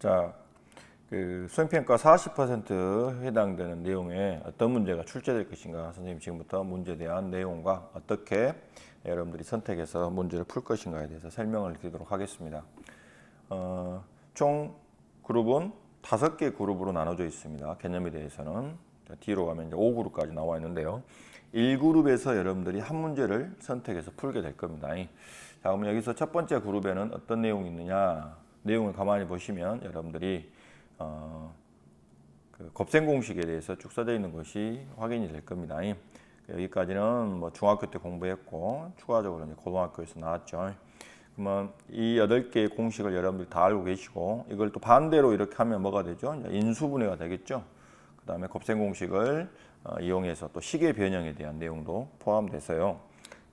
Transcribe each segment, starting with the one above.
자, 그 수행평가 40% 해당되는 내용에 어떤 문제가 출제될 것인가, 선생님 지금부터 문제에 대한 내용과 어떻게 여러분들이 선택해서 문제를 풀 것인가에 대해서 설명을 드리도록 하겠습니다. 총 그룹은 5개 그룹으로 나눠져 있습니다. 개념에 대해서는 뒤로 가면 이제 5그룹까지 나와 있는데요. 1그룹에서 여러분들이 한 문제를 선택해서 풀게 될 겁니다. 자, 그러면 여기서 첫 번째 그룹에는 어떤 내용이 있느냐, 내용을 가만히 보시면 여러분들이 그 곱셈 공식에 대해서 쭉 써져 있는 것이 확인이 될 겁니다. 여기까지는 뭐 중학교 때 공부했고 추가적으로 이제 고등학교에서 나왔죠. 그러면 이 8개의 공식을 여러분들이 다 알고 계시고, 이걸 또 반대로 이렇게 하면 뭐가 되죠? 인수분해가 되겠죠. 그 다음에 곱셈 공식을 이용해서 또 시계 변형에 대한 내용도 포함돼서요.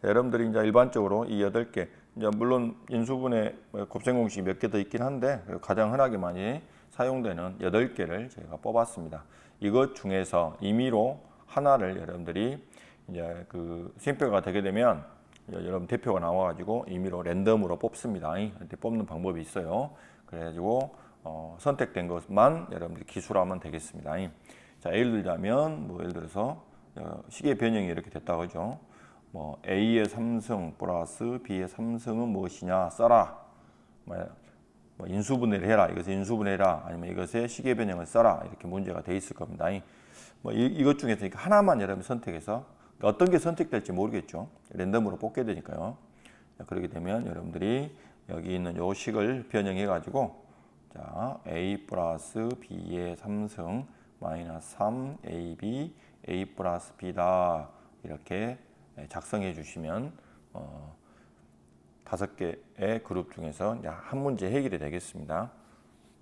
여러분들이 이제 일반적으로 이 8개, 이제 물론 인수분해 곱셈 공식이 몇 개 더 있긴 한데 가장 흔하게 많이 사용되는 8개를 제가 뽑았습니다. 이것 중에서 임의로 하나를 여러분들이 이제 그 수행평가가 되게 되면 여러분 대표가 나와가지고 임의로 랜덤으로 뽑습니다. 이렇게 뽑는 방법이 있어요. 그래가지고 선택된 것만 여러분들이 기술하면 되겠습니다. 자, 예를 들자면 뭐 예를 들어서 시계 변형이 이렇게 됐다고 하죠. 뭐 A의 3승 플러스 B의 3승은 무엇이냐 써라. 뭐 인수분해를 해라. 이것을 인수분해라. 아니면 이것의 시계 변형을 써라. 이렇게 문제가 돼 있을 겁니다. 뭐 이것 중에서 하나만 여러분 선택해서 어떤 게 선택될지 모르겠죠. 랜덤으로 뽑게 되니까요. 그렇게 되면 여러분들이 여기 있는 요 식을 변형해 가지고 자, A 플러스 B의 3승 마이너스 3 AB A 플러스 B다. 이렇게 작성해 주시면 5개의 그룹 중에서 한 문제 해결이 되겠습니다.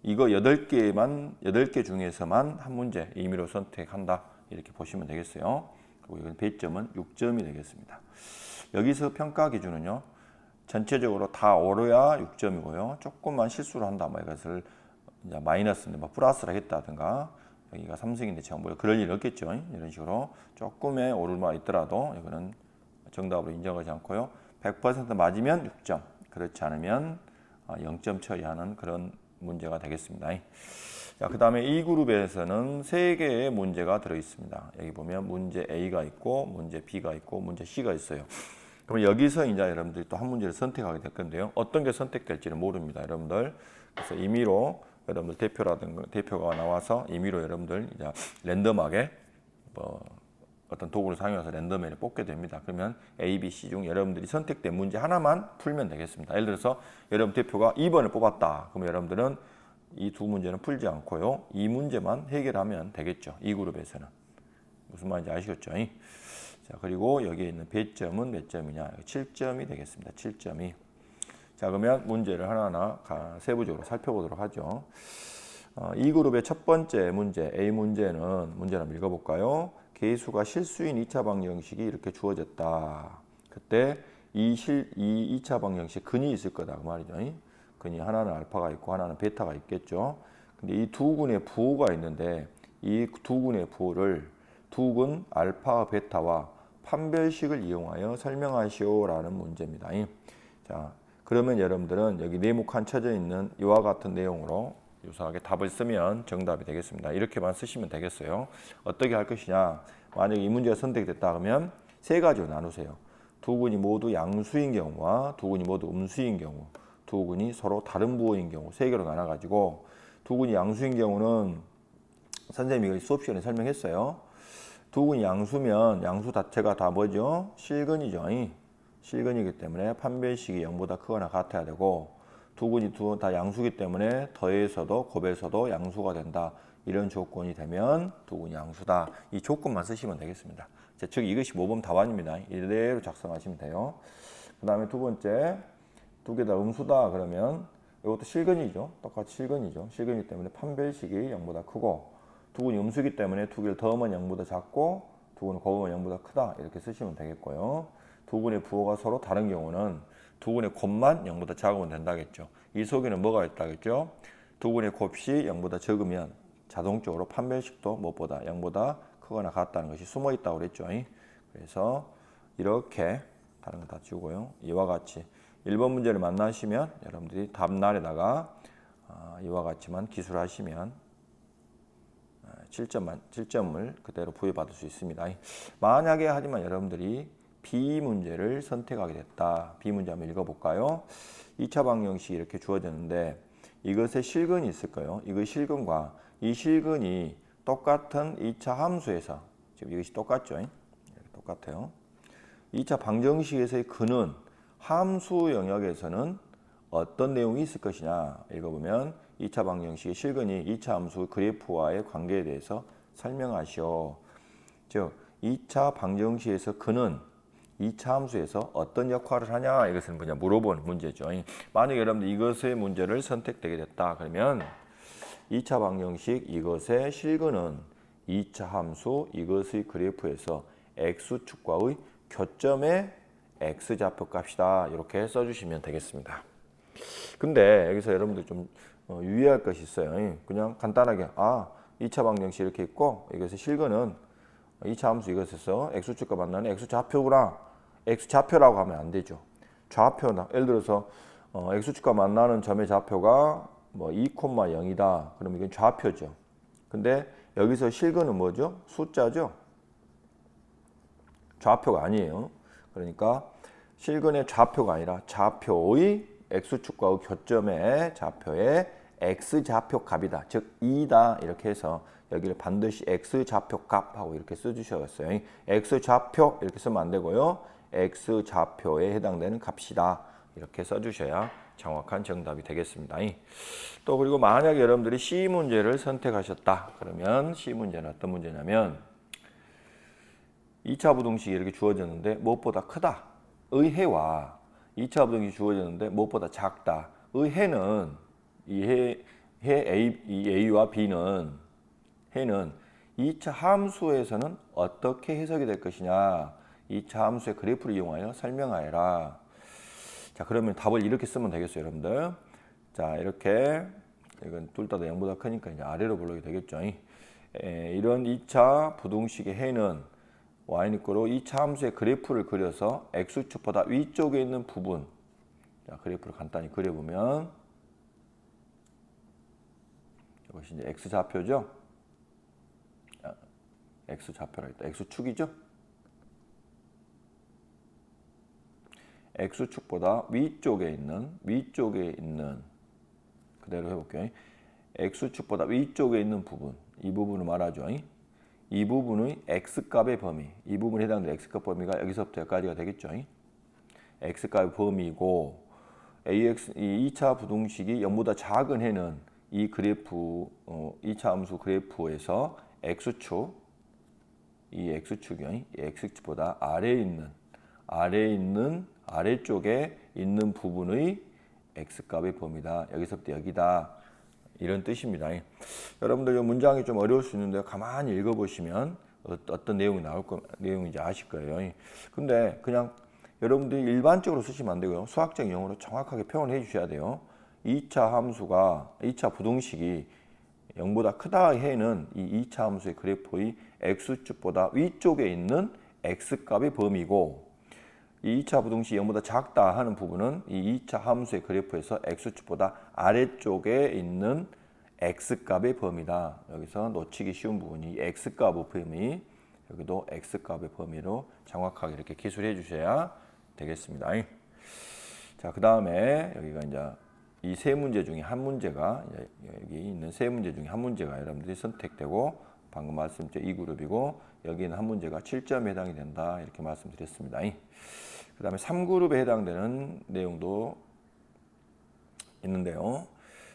이거 8개 중에서만 한 문제 임의로 선택한다. 이렇게 보시면 되겠어요. 그리고 이건 배점은 6점이 되겠습니다. 여기서 평가 기준은요, 전체적으로 다 오려야 6점이고요. 조금만 실수를 한다. 뭐 이것을 이제 마이너스인데 뭐 플러스를 하겠다든가, 여기가 3승인데 제가 뭐 그럴 일 없겠죠. 이런 식으로 조금의 오류가 있더라도 이거는 정답으로 인정하지 않고요. 100% 맞으면 6점, 그렇지 않으면 0점 처리하는 그런 문제가 되겠습니다. 자, 그 다음에 이 그룹에서는 3개의 문제가 들어있습니다. 여기 보면 문제 A가 있고, 문제 B가 있고, 문제 C가 있어요. 그럼 여기서 이제 여러분들이 또 한 문제를 선택하게 될 건데요. 어떤 게 선택될지는 모릅니다, 여러분들. 그래서 임의로 여러분들 대표가 나와서 임의로 여러분들 이제 랜덤하게 뭐 어떤 도구를 사용해서 랜덤에 뽑게 됩니다. 그러면 A, B, C 중 여러분들이 선택된 문제 하나만 풀면 되겠습니다. 예를 들어서 여러분 대표가 2번을 뽑았다. 그럼 여러분들은 이 두 문제는 풀지 않고요. 이 문제만 해결하면 되겠죠. 이 그룹에서는. 무슨 말인지 아시겠죠? 자, 그리고 여기에 있는 배점은 몇 점이냐? 7점이 되겠습니다. 7점이. 자, 그러면 문제를 하나하나 세부적으로 살펴보도록 하죠. 이 그룹의 첫 번째 문제, A 문제는 문제를 한번 읽어볼까요? 계수가 실수인 2차 방정식이 이렇게 주어졌다. 그때 이 2차 방정식 근이 있을 거다. 그 말이죠. 근이 하나는 알파가 있고 하나는 베타가 있겠죠. 근데 이 두 군의 부호가 있는데 이 두 군의 부호를 두 군 알파, 베타와 판별식을 이용하여 설명하시오라는 문제입니다. 자, 그러면 여러분들은 여기 네모칸 쳐져 있는 이와 같은 내용으로 유사하게 답을 쓰면 정답이 되겠습니다. 이렇게만 쓰시면 되겠어요. 어떻게 할 것이냐? 만약에 이 문제가 선택됐다 그러면 3가지로 나누세요. 두 군이 모두 양수인 경우와 두 군이 모두 음수인 경우, 두 군이 서로 다른 부호인 경우 3개로 나눠가지고, 두 군이 양수인 경우는 선생님이 이거 수업 시간에 설명했어요. 두 군이 양수면 양수 자체가 다 뭐죠? 실근이죠. 실근이기 때문에 판별식이 0보다 크거나 같아야 되고, 두 군이 다 양수기 때문에 더해서도 곱해서도 양수가 된다. 이런 조건이 되면 두 군이 양수다. 이 조건만 쓰시면 되겠습니다. 즉 이것이 모범 답안입니다. 이대로 작성하시면 돼요. 그 다음에 두 번째, 두 개 다 음수다 그러면 이것도 실근이죠. 똑같이 실근이죠. 실근이기 때문에 판별식이 0보다 크고, 두 군이 음수기 때문에 두 개를 더하면 0보다 작고 두 군을 곱하면 0보다 크다. 이렇게 쓰시면 되겠고요. 두 군의 부호가 서로 다른 경우는 두 군의 곱만 0보다 작으면 된다겠죠. 이 속에는 뭐가 있다겠죠? 두 군의 곱이 0보다 적으면 자동적으로 판별식도 무엇보다 0보다 크거나 같다는 것이 숨어 있다고 그랬죠. 그래서 이렇게 다른 거 다 지우고요. 이와 같이 1번 문제를 만나시면 여러분들이 답란에다가 이와 같이만 기술하시면 7점을 그대로 부여받을 수 있습니다. 만약에 하지만 여러분들이 B 문제를 선택하게 됐다. B 문제 한번 읽어볼까요? 2차 방정식이 이렇게 주어졌는데 이것에 실근이 있을 거예요. 이거 실근과 이 실근이 똑같은 2차 함수에서 지금 이것이 똑같죠? 똑같아요. 2차 방정식에서의 근은 함수 영역에서는 어떤 내용이 있을 것이냐 읽어보면 2차 방정식의 실근이 2차 함수 그래프와의 관계에 대해서 설명하시오. 즉 2차 방정식에서 근은 2차 함수에서 어떤 역할을 하냐 이것을 물어보는 문제죠. 만약 여러분들 이것의 문제를 선택되게 됐다 그러면 2차 방정식 이것의 실근은 2차 함수 이것의 그래프에서 x축과의 교점의 x좌표 값이다 이렇게 써주시면 되겠습니다. 근데 여기서 여러분들 좀 유의할 것이 있어요. 그냥 간단하게 2차 방정식 이렇게 있고 이것의 실근은 2차 함수 이것에서 x축과 만나는 x좌표구나. x좌표라고 하면 안 되죠. 좌표나 예를 들어서 x축과 만나는 점의 좌표가 2,0이다. 그럼 이건 좌표죠. 근데 여기서 실근은 뭐죠? 숫자죠. 좌표가 아니에요. 그러니까 실근의 좌표가 아니라 좌표의 x축과의 교점의 좌표의 x좌표 값이다. 즉 2다 이렇게 해서 여기를 반드시 x좌표 값하고 이렇게 써주셔야겠어요. x좌표 이렇게 쓰면 안 되고요. x좌표에 해당되는 값이다. 이렇게 써주셔야 정확한 정답이 되겠습니다. 또 그리고 만약에 여러분들이 C 문제를 선택하셨다. 그러면 C 문제는 어떤 문제냐면 2차 부등식이 이렇게 주어졌는데 무엇보다 크다. 의 해와 2차 부등식이 주어졌는데 무엇보다 작다. 의 해는 이 A와 B는 해는 2차 함수에서는 어떻게 해석이 될 것이냐. 2차 함수의 그래프를 이용하여 설명하여라. 자, 그러면 답을 이렇게 쓰면 되겠어요, 여러분들. 자, 이렇게 이건 둘 다 0보다 크니까 이제 아래로 불러게 되겠죠. 이런 2차 부등식의 해는 y는 2차 함수의 그래프를 그려서 x축보다 위쪽에 있는 부분. 자, 그래프를 간단히 그려보면 이것이 이제 x좌표죠. x좌표라 했다. x축이죠. x축보다 위쪽에 있는 그대로 해볼게요. x축보다 위쪽에 있는 부분, 이 부분을 말하죠. 이 부분의 x값의 범위, 이 부분에 해당되는 x값 범위가 여기서부터 여기까지가 되겠죠. x값의 범위고 ax 이 2차 부등식이 0보다 작은 해는 이 그래프 2차 함수 그래프에서 x축 이 x축이요. 이 x축보다 아래쪽에 있는 부분의 x값의 범위다. 여기서부터 여기다. 이런 뜻입니다. 여러분들 이 문장이 좀 어려울 수 있는데 가만히 읽어보시면 어떤 내용이 내용인지 아실 거예요. 근데 그냥 여러분들이 일반적으로 쓰시면 안 되고요. 수학적 용어로 정확하게 표현해 주셔야 돼요. 2차 부등식이 0보다 크다의 해는 이 2차 함수의 그래프의 x축보다 위쪽에 있는 x값의 범위고 이 2차 부등식이 0보다 작다 하는 부분은 이 2차 함수의 그래프에서 x축보다 아래쪽에 있는 x값의 범위다. 여기서 놓치기 쉬운 부분이 x값의 범위, 여기도 x값의 범위로 정확하게 이렇게 기술해 주셔야 되겠습니다. 자, 그 다음에 여기가 이제 이 세 문제 중에 한 문제가 여기 있는 세 문제 중에 한 문제가 여러분들이 선택되고 방금 말씀드린 2그룹이고 여기는 한 문제가 7점에 해당이 된다 이렇게 말씀드렸습니다. 그 다음에 3그룹에 해당되는 내용도 있는데요.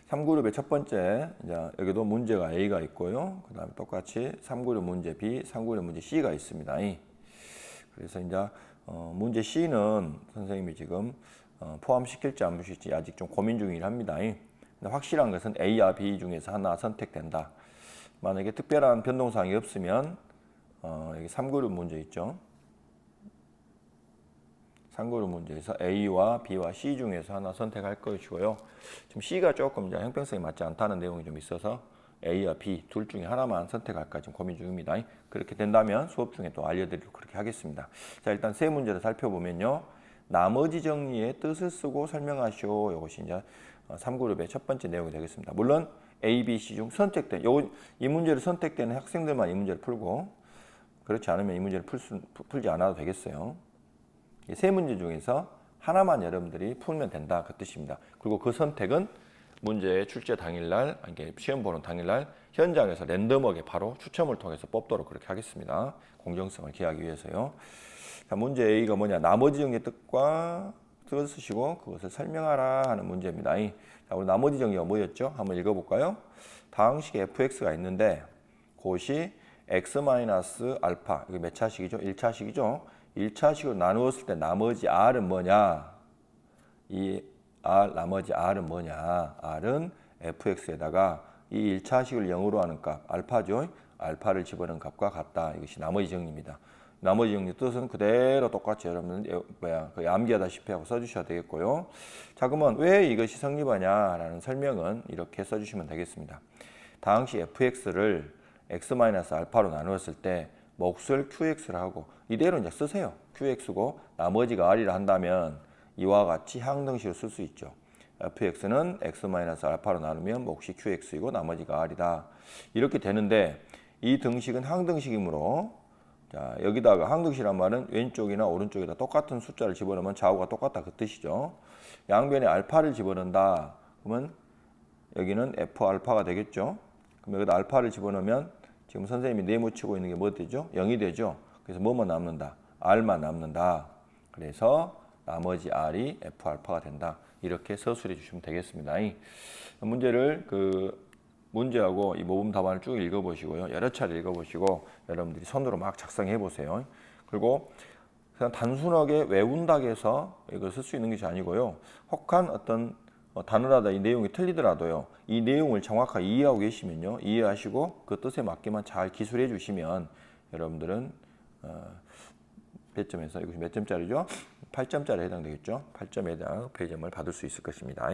3그룹의 첫 번째 이제 여기도 문제가 A가 있고요. 그 다음에 똑같이 3그룹 문제 B, 3그룹 문제 C가 있습니다. 그래서 이제 문제 C는 선생님이 지금 포함시킬지 안 시킬지 아직 좀 고민 중이긴 합니다. 근데 확실한 것은 A와 B 중에서 하나 선택된다. 만약에 특별한 변동사항이 없으면 여기 3그룹 문제 있죠. 3그룹 문제에서 A와 B와 C 중에서 하나 선택할 것이고요. 지금 C가 조금 이제 형평성이 맞지 않다는 내용이 좀 있어서 A와 B 둘 중에 하나만 선택할까 지금 고민 중입니다. 그렇게 된다면 수업 중에 또 알려드리도록 그렇게 하겠습니다. 자, 일단 세 문제를 살펴보면요. 나머지 정리의 뜻을 쓰고 설명하시오. 이것이 이제 3그룹의 첫 번째 내용이 되겠습니다. 물론 A, B, C 중 선택된 이 문제를 선택되는 학생들만 이 문제를 풀고 그렇지 않으면 이 문제를 풀지 않아도 되겠어요. 이 세 문제 중에서 하나만 여러분들이 풀면 된다 그 뜻입니다. 그리고 그 선택은 문제 출제 당일날, 시험 보는 당일날 현장에서 랜덤하게 바로 추첨을 통해서 뽑도록 그렇게 하겠습니다. 공정성을 기하기 위해서요. 자, 문제 A가 뭐냐? 나머지 정리의 뜻과 뜻을 쓰시고 그것을 설명하라 하는 문제입니다. 자, 우리 나머지 정리가 뭐였죠? 한번 읽어볼까요? 다항식 fx가 있는데 그것이 x-알파, 이게 몇 차식이죠? 1차식이죠? 1차식으로 나누었을 때 나머지 r은 뭐냐? 이 나머지 r은 뭐냐? r은 fx에다가 이 1차식을 0으로 하는 값, 알파죠? 알파를 집어넣은 값과 같다. 이것이 나머지 정리입니다. 나머지 정리 뜻은 그대로 똑같이 여러분은 그 암기하다시피 하고 써주셔야 되겠고요. 자, 그러면 왜 이것이 성립하냐라는 설명은 이렇게 써주시면 되겠습니다. 다항식 fx를 x-알파로 나누었을 때 몫을 qx를 하고 이대로 이제 쓰세요. qx고 나머지가 r이라 한다면 이와 같이 항등식으로 쓸 수 있죠. fx는 x-알파로 나누면 몫이 qx이고 나머지가 r이다. 이렇게 되는데 이 등식은 항등식이므로 자, 여기다가 항등식이란 말은 왼쪽이나 오른쪽에다 똑같은 숫자를 집어넣으면 좌우가 똑같다 그 뜻이죠. 양변에 알파를 집어넣는다. 그러면 여기는 f알파가 되겠죠. 그럼 여기다 알파를 집어넣으면 지금 선생님이 네모치고 있는 게 뭐 되죠? 0이 되죠. 그래서 뭐만 남는다? r만 남는다. 그래서 나머지 r이 f알파가 된다. 이렇게 서술해 주시면 되겠습니다. 문제를 문제하고 이 모범 답안을 쭉 읽어보시고요. 여러 차례 읽어보시고 여러분들이 손으로 막 작성해 보세요. 그리고 그냥 단순하게 외운다고 해서 이걸 쓸 수 있는 것이 아니고요. 혹한 어떤 단어라다 이 내용이 틀리더라도요. 이 내용을 정확하게 이해하고 계시면요. 이해하시고 그 뜻에 맞게만 잘 기술해 주시면 여러분들은 배점에서 이것이 몇 점짜리죠? 8점짜리에 해당되겠죠. 8점에 해당 배점을 받을 수 있을 것입니다.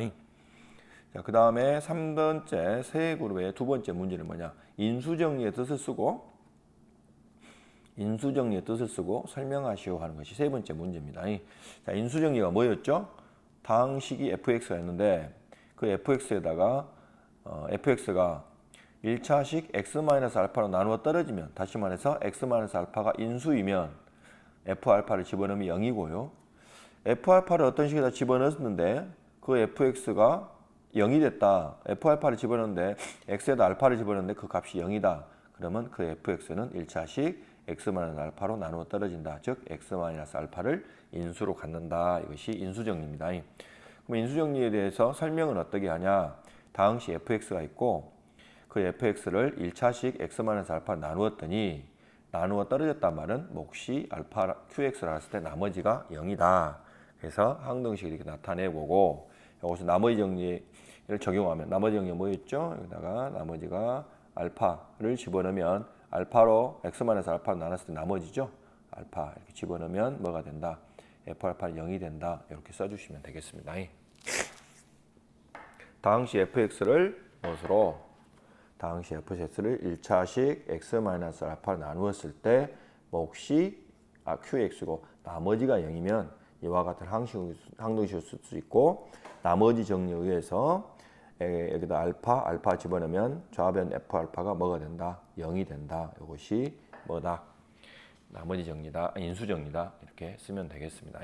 자, 그 다음에 3번째 세 그룹의 두 번째 문제는 뭐냐? 인수정리의 뜻을 쓰고 설명하시오 하는 것이 세 번째 문제입니다. 자, 인수정리가 뭐였죠? 다항식이 fx가 있는데 그 fx에다가 fx가 1차식 x-알파로 나누어 떨어지면 다시 말해서 x-알파가 인수이면 f알파를 집어넣으면 0이고요. f알파를 어떤 식에다 집어넣었는데 그 fx가 0이 됐다. f알파를 집어넣는데 x에다 알파를 집어넣는데 그 값이 0이다. 그러면 그 fx는 1차식 x-알파로 나누어 떨어진다. 즉 x-알파를 인수로 갖는다. 이것이 인수정리입니다. 그럼 인수정리에 대해서 설명은 어떻게 하냐? 다항식 fx가 있고 그 fx를 1차식 x-알파로 나누었더니 나누어 떨어졌단 말은 몫이 알파 qx를 했을 때 나머지가 0이다. 그래서 항등식을 이렇게 나타내보고 여기서 나머지 정리를 적용하면 나머지 정리 뭐였죠? 여기다가 나머지가 알파를 집어넣으면 알파로 x-알파로 나눴을 때 나머지죠? 알파 이렇게 집어넣으면 뭐가 된다? f알파는 0이 된다. 이렇게 써주시면 되겠습니다. 다항식 fx를 무엇으로? 다항식 fx를 1차식 x-알파로 나누었을 때 몫이 qx고 나머지가 0이면 이와 같은 항등식을 쓸 수 있고 나머지 정리에 의해서 여기다 알파 집어넣으면 좌변 f알파가 뭐가 된다? 0이 된다. 이것이 뭐다? 나머지 정리다, 인수정리다. 이렇게 쓰면 되겠습니다.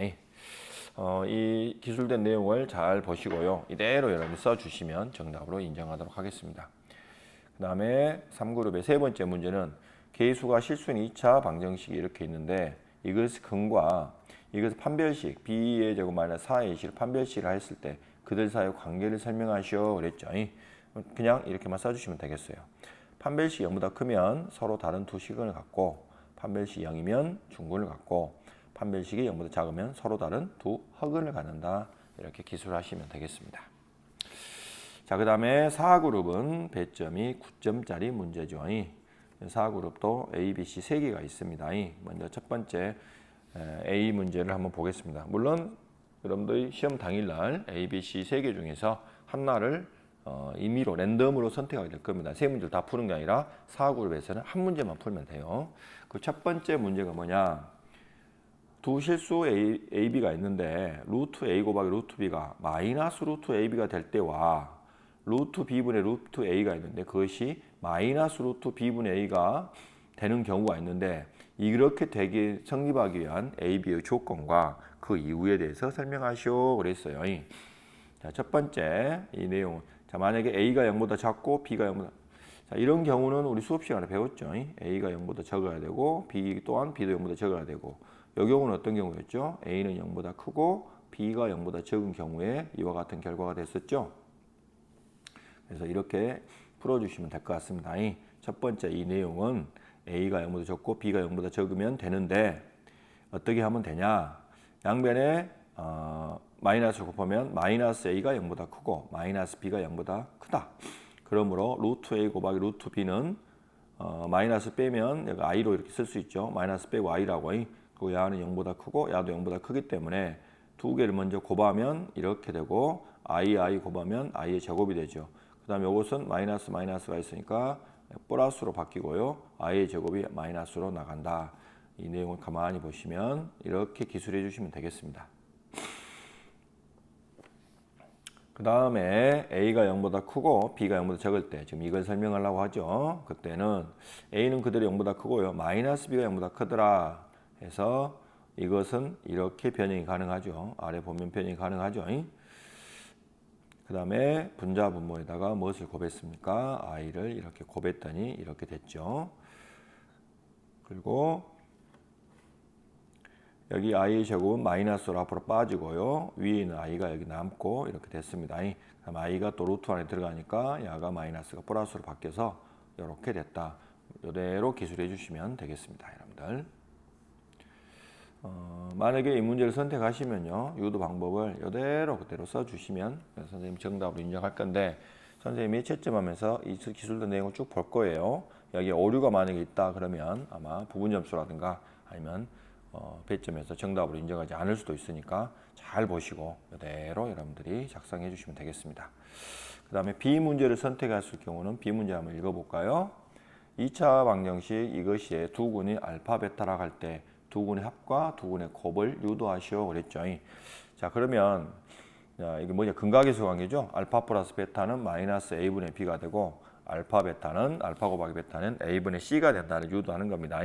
이 기술된 내용을 잘 보시고요. 이대로 여러분이 써주시면 정답으로 인정하도록 하겠습니다. 그 다음에 3그룹의 세 번째 문제는 계수가 실수인 2차 방정식이 이렇게 있는데 이것의 근과 이것의 판별식 b의 제곱 마이너스 4의 식을 판별식을 했을 때 그들 사이의 관계를 설명하시오 그랬죠. 그냥 이렇게만 써주시면 되겠어요. 판별식이 0보다 크면 서로 다른 두 식을 갖고 판별식이 0이면 중근을 갖고 판별식이 0보다 작으면 서로 다른 두 허근을 갖는다. 이렇게 기술하시면 되겠습니다. 자, 그 다음에 4그룹은 배점이 9점짜리 문제죠. 4그룹도 A, B, C 3개가 있습니다. 먼저 첫 번째 A 문제를 한번 보겠습니다. 물론 여러분들이 시험 당일날 A, B, C 3개 중에서 하나를 임의로 랜덤으로 선택하게 될 겁니다. 세 문제를 다 푸는 게 아니라 4그룹에서는 한 문제만 풀면 돼요. 그 첫 번째 문제가 뭐냐? 두 실수 AB가 있는데 루트 A 곱하기 루트 B가 마이너스 루트 AB가 될 때와 루트 B분의 루트 A가 있는데 그것이 마이너스 루트 B분의 A가 되는 경우가 있는데 이렇게 되게 성립하기 위한 AB의 조건과 그 이유에 대해서 설명하시오 그랬어요. 자, 첫 번째 이 내용. 자, 만약에 A가 0보다 작고 B가 0보다 자, 이런 경우는 우리 수업 시간에 배웠죠. A가 0보다 적어야 되고 B 또한 B도 0보다 적어야 되고 이 경우는 어떤 경우였죠? A는 0보다 크고 B가 0보다 적은 경우에 이와 같은 결과가 됐었죠. 그래서 이렇게 풀어주시면 될 것 같습니다. 첫 번째 이 내용은 A가 0보다 적고 B가 0보다 적으면 되는데 어떻게 하면 되냐? 양변에 마이너스를 곱하면 마이너스 A가 0보다 크고 마이너스 B가 0보다 크다. 그러므로 루트 A 곱하기 루트 B는 마이너스 빼면 여기 I로 이렇게 쓸 수 있죠. 마이너스 빼고 I라고. 그리고 야는 0보다 크고 야도 0보다 크기 때문에 두 개를 먼저 곱하면 이렇게 되고 I 곱하면 I의 제곱이 되죠. 그 다음에 이것은 마이너스 마이너스가 있으니까 플러스로 바뀌고요. I의 제곱이 마이너스로 나간다. 이 내용을 가만히 보시면 이렇게 기술해 주시면 되겠습니다. 그 다음에 A가 0보다 크고 B가 0보다 적을 때 지금 이걸 설명하려고 하죠. 그때는 A는 그대로 0보다 크고요. 마이너스 B가 0보다 크더라 해서 이것은 이렇게 변형이 가능하죠. 아래 보면 변형이 가능하죠. 그 다음에 분자 분모에다가 무엇을 곱했습니까? I를 이렇게 곱했더니 이렇게 됐죠. 그리고 여기 I의 제곱은 마이너스로 앞으로 빠지고요. 위에 있는 I가 여기 남고 이렇게 됐습니다. 그럼 I가 또 루트 안에 들어가니까 야가 마이너스가 플러스로 바뀌어서 이렇게 됐다. 이대로 기술해 주시면 되겠습니다. 여러분들. 만약에 이 문제를 선택하시면요. 유도 방법을 이대로 그대로 써주시면 선생님 정답으로 인정할 건데 선생님이 채점하면서 이 기술된 내용을 쭉 볼 거예요. 여기 오류가 만약에 있다 그러면 아마 부분 점수라든가 아니면 배점에서 정답으로 인정하지 않을 수도 있으니까 잘 보시고 이대로 여러분들이 작성해 주시면 되겠습니다. 그 다음에 B 문제를 선택했을 경우는 B 문제 한번 읽어볼까요? 2차 방정식 이것이 두 군이 알파 베타라 할 때 두 군의 합과 두 군의 곱을 유도하시오 그랬죠. 자 그러면 이게 뭐냐 근각의수 관계죠. 알파 플러스 베타는 마이너스 A분의 B가 되고 알파 곱하기 베타는 A분의 C가 된다는 유도하는 겁니다.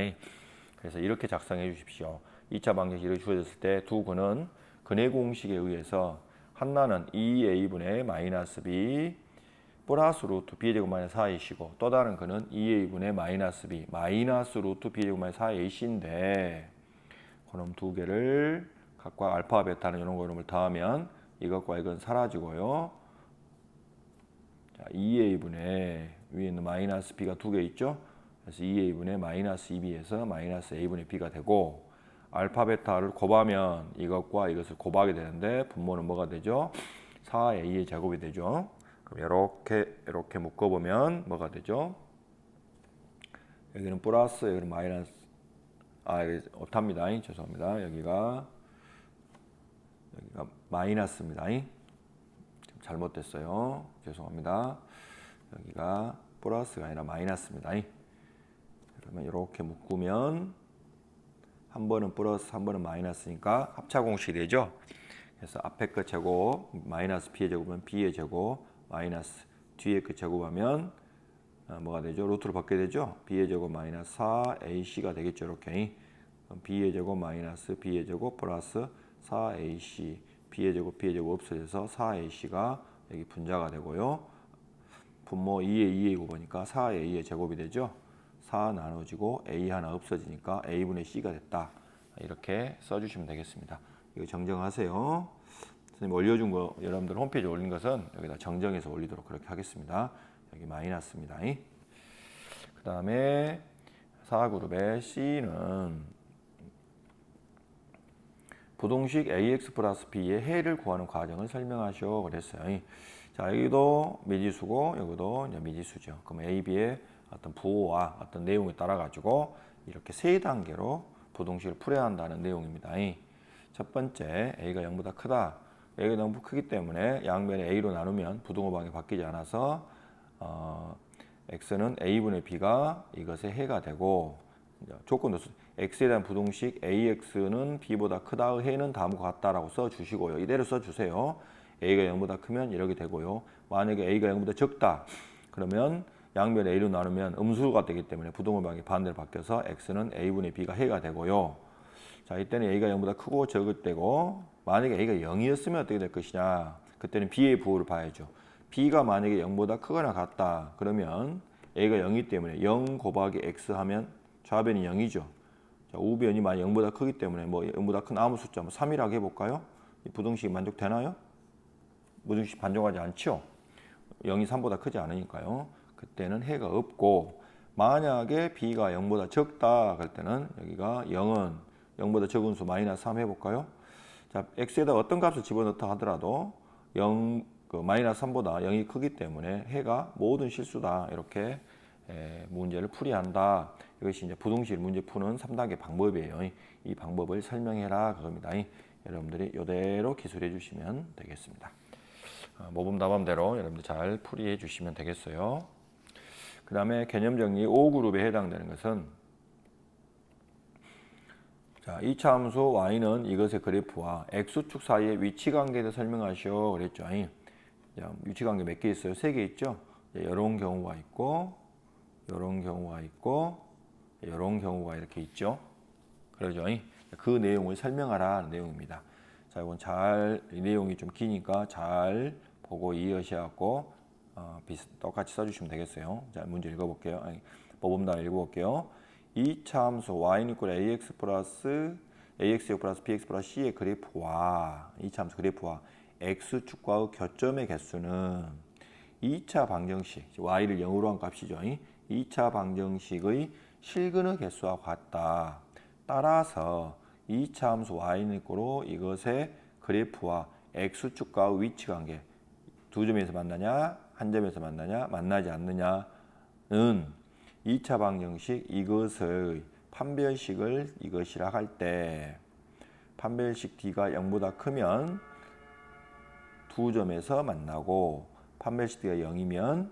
그래서 이렇게 작성해 주십시오. 2차 방정식이 이렇게 주어졌을 때 두 근은 근의 공식에 의해서 하나는 2A분의 마이너스 B 플러스 루트 B제곱 마이너스 4AC고 또 다른 근은 2A분의 마이너스 B 마이너스 루트 B제곱 마이너스 4AC인데 그럼 두 개를 각각 알파 베타는 이런 거름을 더하면 이것과 이건 사라지고요. 자, 2A분의 위에 있는 마이너스 B가 두 개 있죠. 그래서 2A분의 마이너스 2B에서 마이너스 A분의 B가 되고 알파 베타를 곱하면 이것과 이것을 곱하게 되는데 분모는 뭐가 되죠? 4A의 제곱이 되죠. 그럼 이렇게 묶어보면 뭐가 되죠? 여기는 플러스 여기는 마이너스 여기 오타입니다. 죄송합니다. 여기가 마이너스입니다. 잘못됐어요. 죄송합니다. 여기가 플러스가 아니라 마이너스입니다. 그러면 이렇게 묶으면 한 번은 플러스 한 번은 마이너스니까 합차 공식이 되죠. 그래서 앞에 거 제곱 마이너스 B의 제곱은 B의 제곱 마이너스 뒤에 거 제곱하면 뭐가 되죠? 루트로 바뀌게 되죠. B의 제곱 마이너스 4AC가 되겠죠. 이렇게 B의 제곱 마이너스 B의 제곱 플러스 4AC B의 제곱 없어져서 4AC가 여기 분자가 되고요. 분모 2의 곱하니까 4A의 제곱이 되죠. 4 나눠지고 A 하나 없어지니까 A분의 C가 됐다. 이렇게 써주시면 되겠습니다. 이거 정정하세요. 선생님 올려준 거 여러분들 홈페이지에 올린 것은 여기다 정정해서 올리도록 그렇게 하겠습니다. 여기 마이너스입니다. 그 다음에 4그룹의 C는 부동식 AX 플러스 B의 해를 구하는 과정을 설명하시오 그랬어요. 자 여기도 미지수고 여기도 이제 미지수죠. 그럼 A, B의 어떤 부호와 어떤 내용에 따라 가지고 이렇게 세 단계로 부동식을 풀어야 한다는 내용입니다. 첫 번째 A가 0보다 크다. A가 너무 크기 때문에 양변에 A로 나누면 부등호방이 바뀌지 않아서 X는 A분의 B가 이것의 해가 되고 조건도 x에 대한 부동식 ax는 b보다 크다, 해는 다음과 같다라고 써주시고요. 이대로 써주세요. a가 0보다 크면 이렇게 되고요. 만약에 a가 0보다 적다 그러면 양변 a로 나누면 음수가 되기 때문에 부동호 방향이 반대로 바뀌어서 x는 a분의 b가 해가 되고요. 자, 이때는 a가 0보다 크고 적을 때고 만약에 a가 0이었으면 어떻게 될 것이냐. 그때는 b의 부호를 봐야죠. b가 만약에 0보다 크거나 같다 그러면 a가 0이기 때문에 0 곱하기 x 하면 좌변이 0이죠. 자, 우변이 만약 0보다 크기 때문에 뭐 0보다 큰 아무 숫자 뭐 3이라고 해볼까요? 이 부등식이 만족되나요? 부등식 반족하지 않죠. 0이 3보다 크지 않으니까요. 그때는 해가 없고 만약에 b가 0보다 적다 그럴 때는 여기가 0은 0보다 적은 수 마이너스 3 해볼까요? 자, x에다 어떤 값을 집어넣다 하더라도 0, 마이너스 3보다 0이 크기 때문에 해가 모든 실수다. 이렇게 문제를 풀이한다. 이것이 이제 부등식 문제 푸는 3단계 방법이에요. 이 방법을 설명해라 그겁니다. 여러분들이 이대로 기술해 주시면 되겠습니다. 모범 답안대로 여러분들 잘 풀이해 주시면 되겠어요. 그 다음에 개념 정리 5그룹에 해당되는 것은 자, 2차 함수 y는 이것의 그래프와 x축 사이의 위치 관계를 설명하시오 그랬죠. 자, 위치 관계 몇 개 있어요? 3개 있죠. 이런 경우가 있고 이런 경우가 있고 이런 경우가 이렇게 있죠. 그러죠. 그 내용을 설명하라 하는 내용입니다. 자, 이건 이 내용이 좀 기니까 잘 보고 이해하셔갖고 똑같이 써주시면 되겠어요. 자, 문제 읽어볼게요. 모범답 읽어볼게요. 2차 함수 y는 ax 플러스 ax제곱 플러스 bx 플러스 c의 그래프와 2차 함수 그래프와 x축과의 교점의 개수는 2차 방정식 y를 0으로 한 값이죠. 2차 방정식의 실근의 개수와 같다. 따라서 2차 함수 y는 이것의 그래프와 x축과의 위치 관계 두 점에서 만나냐 한 점에서 만나냐 만나지 않느냐는 2차 방정식 이것의 판별식을 이것이라 할 때 판별식 d가 0보다 크면 두 점에서 만나고 판별식 d가 0이면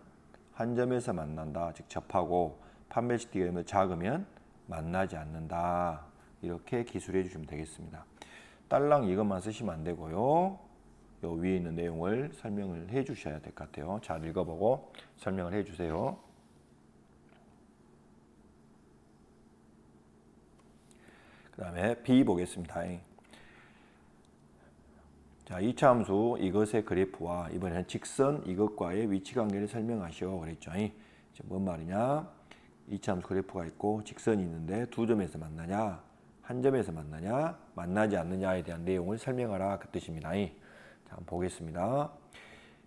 한 점에서 만난다. 즉 접하고 판별식 d가 0보다 작으면 만나지 않는다. 이렇게 기술해 주시면 되겠습니다. 딸랑 이것만 쓰시면 안 되고요. 요 위에 있는 내용을 설명을 해 주셔야 될 것 같아요. 잘 읽어보고 설명을 해 주세요. 그 다음에 B 보겠습니다. 자, 2차 함수 이것의 그래프와 이번에는 직선 이것과의 위치 관계를 설명하시오 그랬죠. 뭔 말이냐? 2차 함수 그래프가 있고 직선이 있는데 두 점에서 만나냐 한 점에서 만나냐 만나지 않느냐에 대한 내용을 설명하라 그 뜻입니다. 자, 한번 보겠습니다.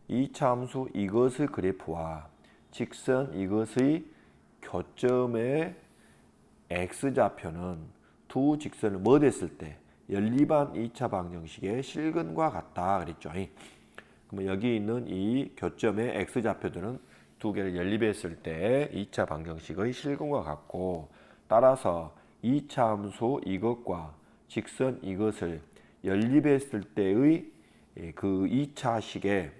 2차 함수 이것의 그래프와 직선 이것의 교점의 x좌표는 두 직선을 못했을 때 연립한 2차 방정식의 실근과 같다 그랬죠. 그러면 여기 있는 이 교점의 x좌표들은 두 개를 연립했을 때 2차 방정식의 실근과 같고 따라서 2차 함수 이것과 직선 이것을 연립했을 때의 그 2차식의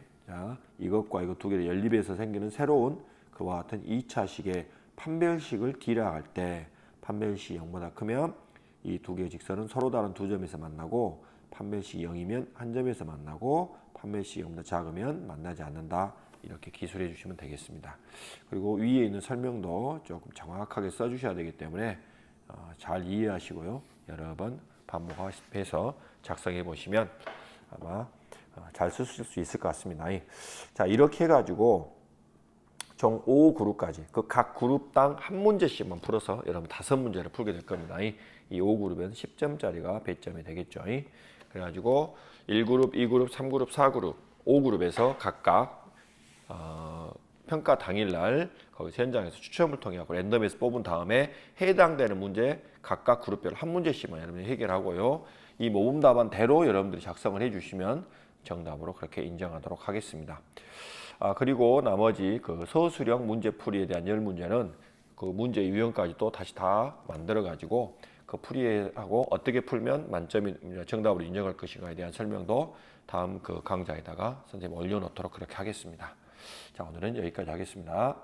이것과 이것 두 개를 연립해서 생기는 새로운 그와 같은 2차식의 판별식을 D라 할 때 판별식이 0보다 크면 이 두 개의 직선은 서로 다른 두 점에서 만나고 판별식이 0이면 한 점에서 만나고 판별식이 0보다 작으면 만나지 않는다. 이렇게 기술해 주시면 되겠습니다. 그리고 위에 있는 설명도 조금 정확하게 써주셔야 되기 때문에 잘 이해하시고요. 여러 번 반복해서 작성해 보시면 아마 잘 쓰실 수 있을 것 같습니다. 자, 이렇게 해가지고 총 5그룹까지 그 각 그룹당 한 문제씩만 풀어서 여러분 5문제를 풀게 될 겁니다. 이 5그룹에는 10점짜리가 100점이 되겠죠. 그래가지고 1그룹, 2그룹, 3그룹, 4그룹, 5그룹에서 각각 평가 당일날 거기 현장에서 추첨을 통해 랜덤에서 뽑은 다음에 해당되는 문제 각각 그룹별 한 문제씩만 여러분이 해결하고요. 이 모범 답안대로 여러분들이 작성을 해주시면 정답으로 그렇게 인정하도록 하겠습니다. 그리고 나머지 그 서술형 문제풀이에 대한 10문제는 그 문제 유형까지 또 다시 다 만들어 가지고 그 풀이하고 어떻게 풀면 만점이 정답으로 인정할 것인가에 대한 설명도 다음 그 강좌에다가 선생님 올려놓도록 그렇게 하겠습니다. 자, 오늘은 여기까지 하겠습니다.